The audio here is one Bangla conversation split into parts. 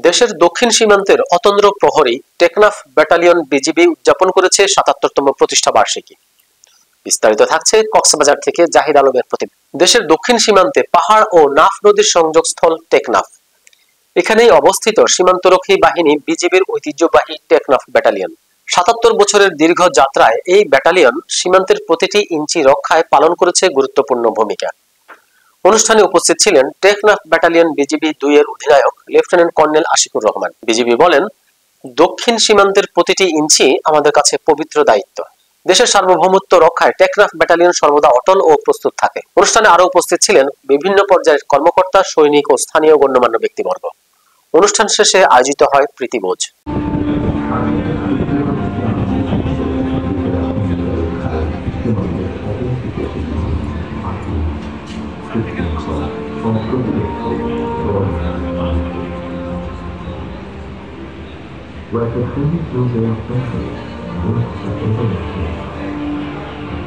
দেশের দক্ষিণ সীমান্তের অতন্দ্র প্রহরী টেকনাফ ব্যাটালিয়ন বিজিবি উদযাপন করেছে ৭৭তম প্রতিষ্ঠা বার্ষিকী। বিস্তারিত থাকছে কক্সবাজার থেকে জাহিদ আলমের প্রতিবেদন। দেশের দক্ষিণ সীমান্তে পাহাড় ও নাফ নদীর সংযোগস্থল টেকনাফ। এখানেই অবস্থিত সীমান্তরক্ষী বাহিনী বিজিবির ঐতিহ্যবাহী টেকনাফ ব্যাটালিয়ন। ৭৭ বছরের দীর্ঘ যাত্রায় এই ব্যাটালিয়ন সীমান্তের প্রতিটি ইঞ্চি রক্ষায় পালন করেছে গুরুত্বপূর্ণ ভূমিকা। অনুষ্ঠানে উপস্থিত ছিলেন টেকনাফ ব্যাটালিয়ন বিজিবি ২ এর অধিনায়ক lieutenant colonel Ashikur Rahman. BGB বলেন, দক্ষিণ সীমান্তের প্রতিটি ইঞ্চি আমাদের কাছে পবিত্র দায়িত্ব। দেশের সার্বভৌমত্ব রক্ষায় টেকনাফ ব্যাটালিয়ন সর্বদা অটল ও প্রস্তুত থাকে। অনুষ্ঠানে আরো উপস্থিত ছিলেন বিভিন্ন পর্যায়ের কর্মকর্তা, সৈনিক ও স্থানীয় গণ্যমান্য ব্যক্তিবর্গ। অনুষ্ঠান শেষে আয়োজিত হয় প্রীতিভোজ। Where the famous blue bay of Bengal moves the international.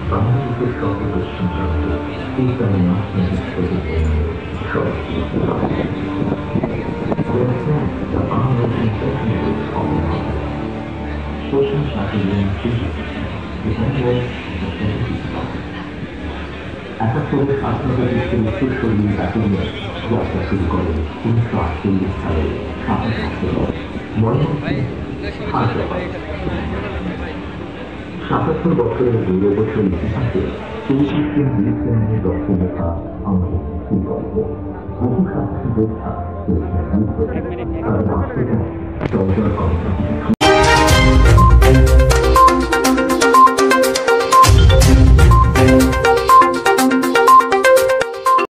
Bangladesh competition practice is an announcement for the short. They attend the armored techniques of the market. Social strategy and physics, the network of the একাত্তরের স্বাধীনতা যুদ্ধের উত্তরসূরি ব্যাটালিয়ন যাত্রা শুরু করে ১৯৪৮ সালের ২৭ অক্টোবর ময়মনসিংহ। ৭৭ বছরের গৌরবশীল ইতিহাসে চৌত্রিশটি বীরসেনানীর রক্তরেখা আমাদের সুগল্প। বহু সাহসী যোদ্ধা তাদের আত্মত্যাগ জয় জয় কর্মসূচি।